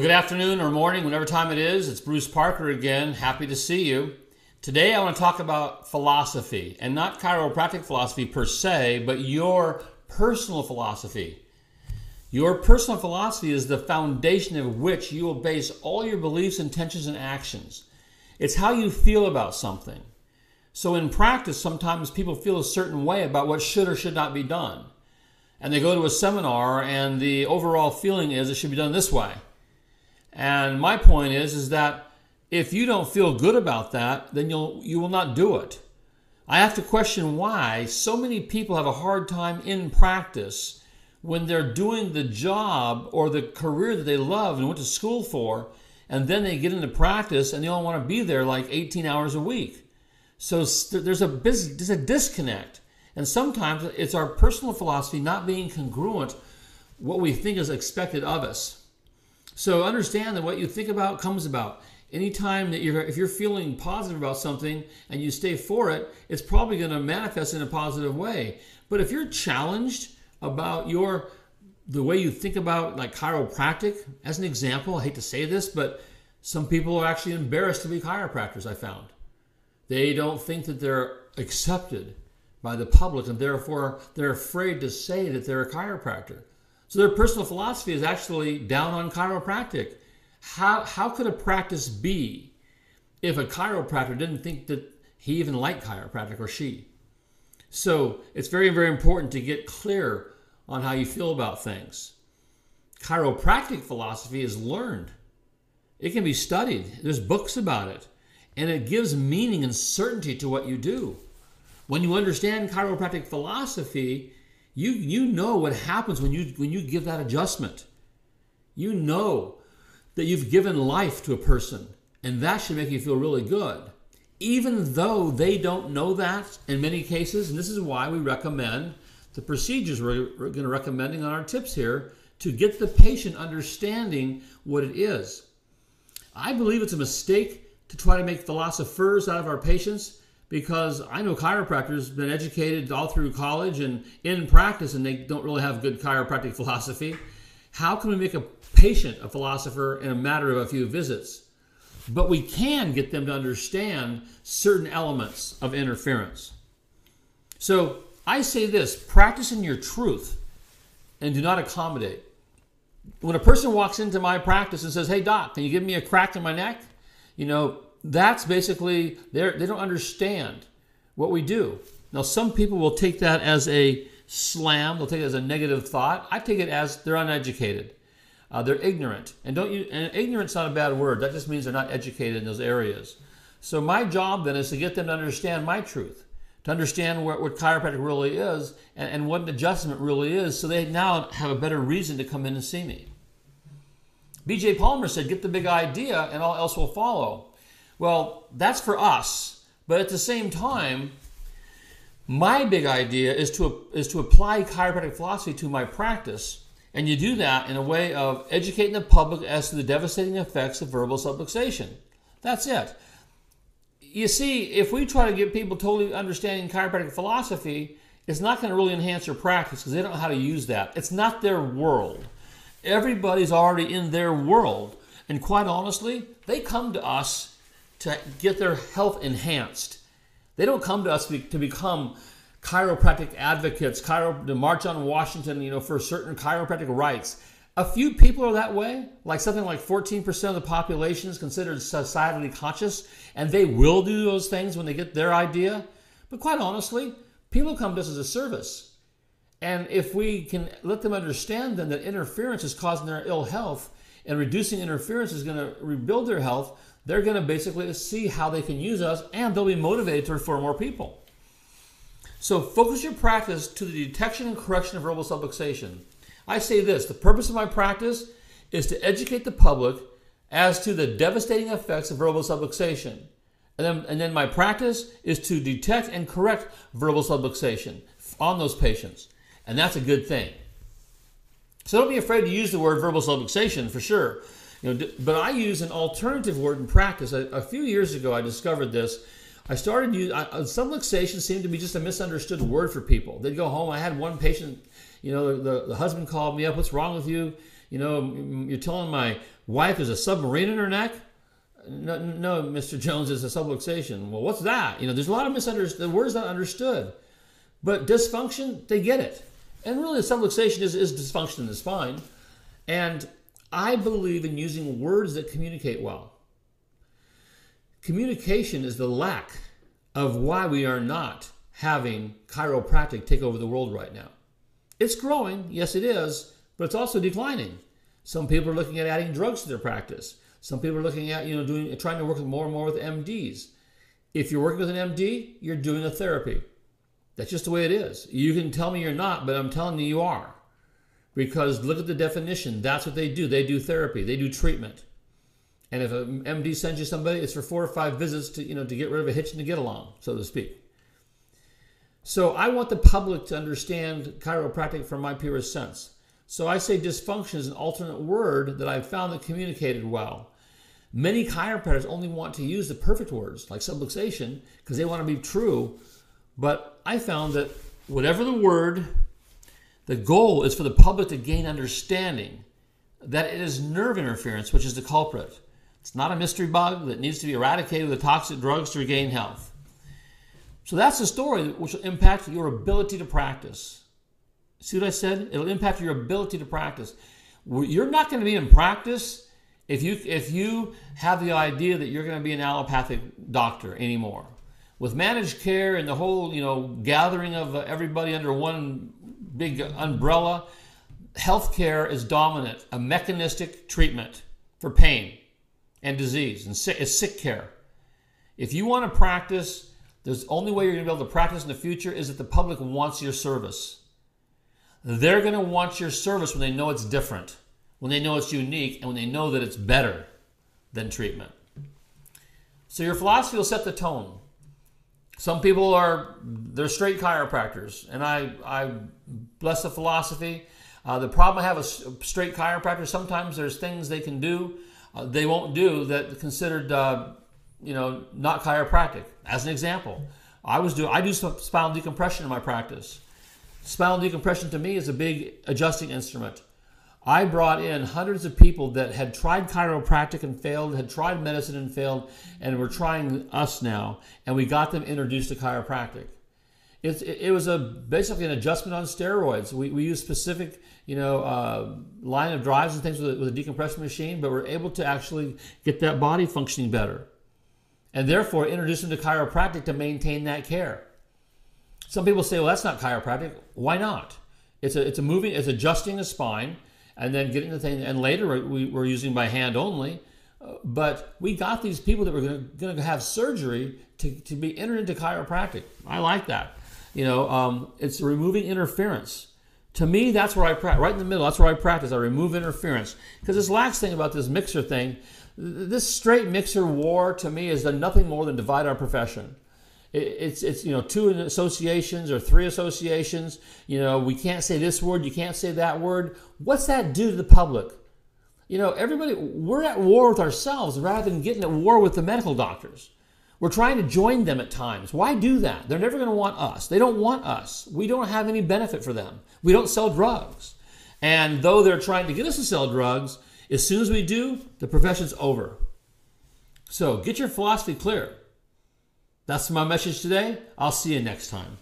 Well, good afternoon or morning, whatever time it is. It's Bruce Parker again. Happy to see you. Today I want to talk about philosophy, and not chiropractic philosophy per se, but your personal philosophy. Your personal philosophy is the foundation of which you will base all your beliefs, intentions, and actions. It's how you feel about something. So in practice, sometimes people feel a certain way about what should or should not be done. And they go to a seminar and the overall feeling is it should be done this way. And my point is that if you don't feel good about that, then you will not do it. I have to question why so many people have a hard time in practice when they're doing the job or the career that they love and went to school for, and then they get into practice and they all want to be there like 18 hours a week. So there's a disconnect. And sometimes it's our personal philosophy not being congruent what we think is expected of us. So understand that what you think about comes about. Anytime that if you're feeling positive about something and you stay for it, it's probably going to manifest in a positive way. But if you're challenged about the way you think about like chiropractic, as an example, I hate to say this, but some people are actually embarrassed to be chiropractors, I found. They don't think that they're accepted by the public, and therefore they're afraid to say that they're a chiropractor. So their personal philosophy is actually down on chiropractic. How could a practice be if a chiropractor didn't think that he even liked chiropractic, or she? So it's very, very important to get clear on how you feel about things. Chiropractic philosophy is learned. It can be studied. There's books about it. And it gives meaning and certainty to what you do. When you understand chiropractic philosophy, you know what happens when you give that adjustment. You know that you've given life to a person, and that should make you feel really good. Even though they don't know that in many cases, and this is why we recommend the procedures we're going to recommending on our tips here to get the patient understanding what it is. I believe it's a mistake to try to make philosophers out of our patients, because I know chiropractors been educated all through college and in practice, and they don't really have good chiropractic philosophy. How can we make a patient a philosopher in a matter of a few visits? But we can get them to understand certain elements of interference. So I say this: practice in your truth and do not accommodate. When a person walks into my practice and says, "Hey doc, can you give me a crack in my neck?" That's basically, they don't understand what we do. Now, some people will take that as a slam. They'll take it as a negative thought. I take it as they're uneducated. They're ignorant. And ignorant's not a bad word. That just means they're not educated in those areas. So my job then is to get them to understand my truth, to understand what chiropractic really is and what an adjustment really is, so they now have a better reason to come in and see me. B.J. Palmer said, "Get the big idea and all else will follow." Well, that's for us, but at the same time, my big idea is to apply chiropractic philosophy to my practice, and you do that in a way of educating the public as to the devastating effects of verbal subluxation. That's it. You see, if we try to get people totally understanding chiropractic philosophy, it's not going to really enhance your practice because they don't know how to use that. It's not their world. Everybody's already in their world, and quite honestly, they come to us to get their health enhanced. They don't come to us to become chiropractic advocates, to march on Washington, for certain chiropractic rights. A few people are that way, like something like 14% of the population is considered societally conscious, and they will do those things when they get their idea. But quite honestly, people come to us as a service. And if we can let them understand then that interference is causing their ill health, and reducing interference is going to rebuild their health, they're going to basically see how they can use us, and they'll be motivated to refer more people. So focus your practice to the detection and correction of verbal subluxation. I say this: the purpose of my practice is to educate the public as to the devastating effects of verbal subluxation. And then my practice is to detect and correct verbal subluxation on those patients. And that's a good thing. So don't be afraid to use the word verbal subluxation, for sure. But I use an alternative word in practice. A few years ago, I discovered this. I started using, subluxation seemed to be just a misunderstood word for people. They'd go home. I had one patient, the husband called me up. "What's wrong with you?" You know, you're telling my wife there's a submarine in her neck? No, no, Mr. Jones, it's a subluxation. Well, what's that? You know, there's a lot of misunderstood, the word's not understood. But dysfunction, they get it. And really, the subluxation is dysfunction in the spine. And I believe in using words that communicate well. Communication is the lack of why we are not having chiropractic take over the world right now. It's growing, yes it is, but it's also declining. Some people are looking at adding drugs to their practice. Some people are looking at, trying to work more and more with MDs. If you're working with an MD, you're doing a therapy. That's just the way it is. You can tell me you're not, but I'm telling you you are. Because look at the definition. That's what they do. They do therapy. They do treatment. And if an MD sends you somebody, it's for 4 or 5 visits to get rid of a hitch and to get along, so to speak. So I want the public to understand chiropractic from my purest sense. So I say dysfunction is an alternate word that I've found that communicated well. Many chiropractors only want to use the perfect words, like subluxation, because they want to be true. But I found that whatever the word, the goal is for the public to gain understanding that it is nerve interference, which is the culprit. It's not a mystery bug that needs to be eradicated with toxic drugs to regain health. So that's the story which will impact your ability to practice. See what I said? It'll impact your ability to practice. You're not going to be in practice if you have the idea that you're going to be an allopathic doctor anymore. With managed care and the whole, gathering of everybody under one big umbrella, healthcare is dominant, a mechanistic treatment for pain and disease, and it's sick care. If you want to practice, the only way you're going to be able to practice in the future is that the public wants your service. They're going to want your service when they know it's different, when they know it's unique, and when they know that it's better than treatment. So your philosophy will set the tone. Some people they're straight chiropractors, and I bless the philosophy. The problem I have with straight chiropractors, sometimes there's things they can do, they won't do that are considered, not chiropractic. As an example, I do spinal decompression in my practice. Spinal decompression to me is a big adjusting instrument. I brought in hundreds of people that had tried chiropractic and failed, had tried medicine and failed, and were trying us now, and we got them introduced to chiropractic. It was basically an adjustment on steroids. We use specific, line of drives and things with a decompression machine, but we're able to actually get that body functioning better, and therefore introduce them to chiropractic to maintain that care. Some people say, well, that's not chiropractic. Why not? It's adjusting the spine and then getting the thing. And later we're using by hand only. But we got these people that were going to have surgery to be entered into chiropractic. I like that. It's removing interference. To me, that's where I practice. Right in the middle, that's where I practice. I remove interference. Because this last thing about this mixer thing, this straight mixer war to me has done nothing more than divide our profession. It's 2 associations or 3 associations. We can't say this word, you can't say that word. What's that do to the public? Everybody, we're at war with ourselves rather than getting at war with the medical doctors. We're trying to join them at times. Why do that? They're never going to want us. They don't want us. We don't have any benefit for them. We don't sell drugs. And though they're trying to get us to sell drugs, as soon as we do, the profession's over. So get your philosophy clear. That's my message today. I'll see you next time.